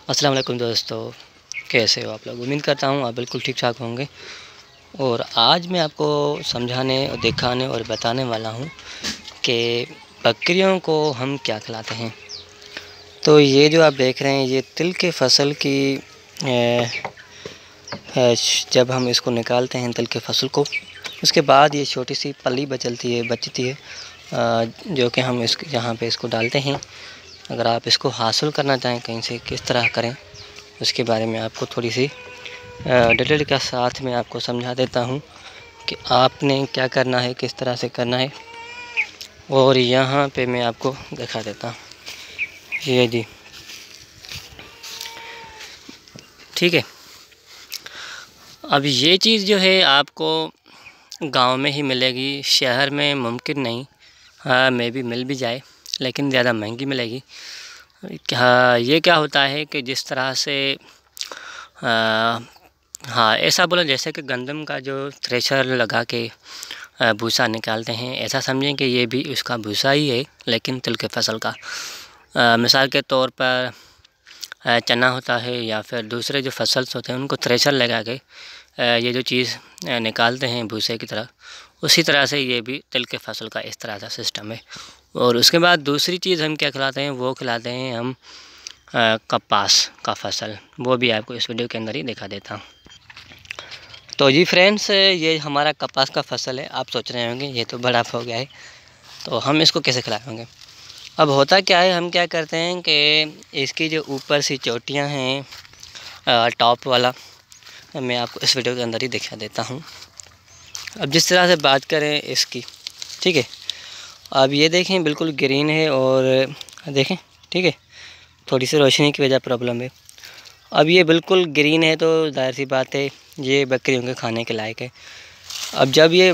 अस्सलाम वालेकुम दोस्तों, कैसे हो आप लोग। उम्मीद करता हूँ आप बिल्कुल ठीक ठाक होंगे। और आज मैं आपको समझाने और दिखाने और बताने वाला हूँ कि बकरियों को हम क्या खिलाते हैं। तो ये जो आप देख रहे हैं ये तिल के फसल की जब हम इसको निकालते हैं तिल के फसल को, उसके बाद ये छोटी सी पल्ली बचती है जो कि हम इस यहाँ पे इसको डालते हैं। अगर आप इसको हासिल करना चाहें कहीं से किस तरह करें उसके बारे में आपको थोड़ी सी डिटेल के साथ में आपको समझा देता हूँ कि आपने क्या करना है, किस तरह से करना है। और यहाँ पे मैं आपको दिखा देता हूँ, ये जी ठीक है। अब ये चीज़ जो है आपको गांव में ही मिलेगी, शहर में मुमकिन नहीं। हाँ, मे भी मिल भी जाए लेकिन ज़्यादा महंगी मिलेगी। हाँ, ये क्या होता है कि जिस तरह से हाँ ऐसा बोलो जैसे कि गंदम का जो थ्रेशर लगा के भूसा निकालते हैं, ऐसा समझें कि ये भी उसका भूसा ही है लेकिन तिल के फसल का। मिसाल के तौर पर चना होता है या फिर दूसरे जो फसल होते हैं उनको थ्रेशर लगा के ये जो चीज़ निकालते हैं भूसे की तरह, उसी तरह से ये भी तिल के फसल का इस तरह का सिस्टम है। और उसके बाद दूसरी चीज़ हम क्या खिलाते हैं, वो खिलाते हैं हम कपास का फसल। वो भी आपको इस वीडियो के अंदर ही दिखा देता हूँ। तो जी फ्रेंड्स, ये हमारा कपास का फसल है। आप सोच रहे होंगे ये तो बड़ा हो गया है, तो हम इसको कैसे खिलाएंगे। अब होता क्या है, हम क्या करते हैं कि इसकी जो ऊपर सी चोटियाँ हैं टॉप वाला, मैं आपको इस वीडियो के अंदर ही दिखा देता हूँ। अब जिस तरह से बात करें इसकी, ठीक है। अब ये देखें बिल्कुल ग्रीन है और देखें, ठीक है, थोड़ी सी रोशनी की वजह प्रॉब्लम है। अब ये बिल्कुल ग्रीन है तो जाहिर सी बात है ये बकरियों के खाने के लायक है। अब जब ये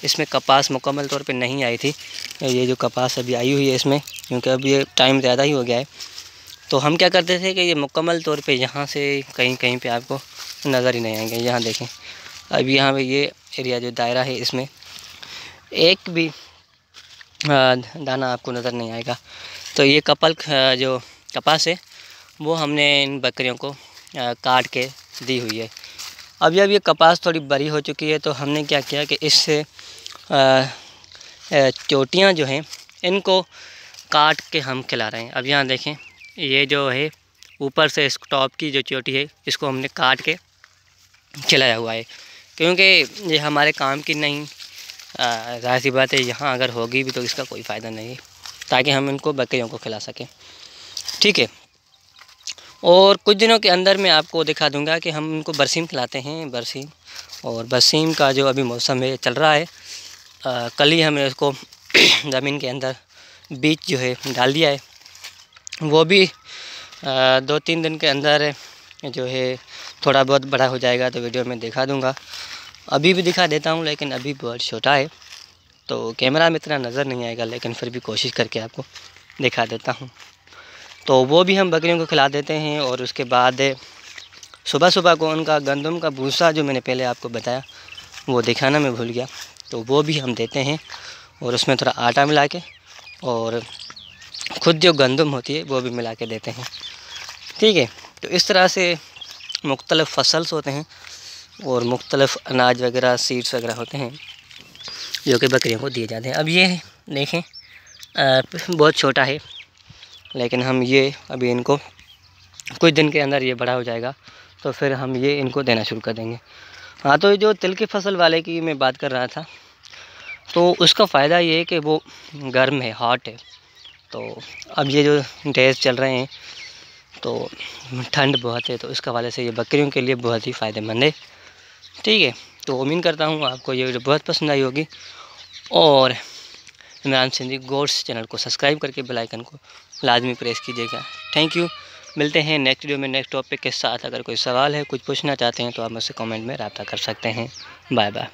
इसमें कपास मुकम्मल तौर पे नहीं आई थी, ये जो कपास अभी आई हुई है इसमें, क्योंकि अब ये टाइम ज़्यादा ही हो गया है, तो हम क्या करते थे कि ये मुकम्मल तौर पे यहाँ से कहीं कहीं पे आपको नज़र ही नहीं आएंगे। यहाँ देखें, अब यहाँ पे ये एरिया जो दायरा है इसमें एक भी दाना आपको नज़र नहीं आएगा। तो ये जो कपास है वो हमने इन बकरियों को काट के दी हुई है। अब जब ये कपास थोड़ी बड़ी हो चुकी है तो हमने क्या किया कि इससे चोटियाँ जो हैं इनको काट के हम खिला रहे हैं। अब यहाँ देखें, ये जो है ऊपर से इस टॉप की जो चोटी है इसको हमने काट के खिलाया हुआ है, क्योंकि ये हमारे काम की नहीं। ज़ाहिर सी बात है यहाँ अगर होगी भी तो इसका कोई फ़ायदा नहीं है, ताकि हम इनको बकरियों को खिला सकें, ठीक है। और कुछ दिनों के अंदर मैं आपको दिखा दूंगा कि हम इनको बरसीम खिलाते हैं, बरसीम। और बरसीम का जो अभी मौसम है चल रहा है, कल ही हमने उसको ज़मीन के अंदर बीज जो है डाल दिया है। वो भी 2-3 दिन के अंदर जो है थोड़ा बहुत बड़ा हो जाएगा तो वीडियो में दिखा दूंगा। अभी भी दिखा देता हूँ लेकिन अभी बहुत छोटा है तो कैमरा में इतना नज़र नहीं आएगा, लेकिन फिर भी कोशिश करके आपको दिखा देता हूँ। तो वो भी हम बकरियों को खिला देते हैं। और उसके बाद सुबह सुबह को उनका गंदम का भूसा जो मैंने पहले आपको बताया वो दिखाना मैं भूल गया, तो वो भी हम देते हैं। और उसमें थोड़ा आटा मिला के और खुद जो गंदम होती है वो भी मिला के देते हैं, ठीक है। तो इस तरह से मुख्तलिफ़ फसल्स होते हैं और मुख्तलिफ़ अनाज वगैरह सीड्स वगैरह होते हैं जो कि बकरियों को दिए जाते हैं। अब ये देखें बहुत छोटा है, लेकिन हम ये अभी इनको कुछ दिन के अंदर ये बड़ा हो जाएगा तो फिर हम ये इनको देना शुरू कर देंगे। हाँ, तो जो तिल की फसल वाले की मैं बात कर रहा था, तो उसका फ़ायदा ये है कि वो गर्म है, हॉट है। तो अब ये जो डेज चल रहे हैं तो ठंड बहुत है, तो इसका वाले से ये बकरियों के लिए बहुत ही फ़ायदेमंद है, ठीक है। तो उम्मीद करता हूँ आपको ये वीडियो बहुत पसंद आई होगी। और इमरान सिंधी गोड्स चैनल को सब्सक्राइब करके बेल आइकन को लाजमी प्रेस कीजिएगा। Thank you. मिलते हैं नेक्स्ट वीडियो में नेक्स्ट टॉपिक के साथ। अगर कोई सवाल है, कुछ पूछना चाहते हैं तो आप मुझसे कमेंट में रब्ता कर सकते हैं। Bye bye.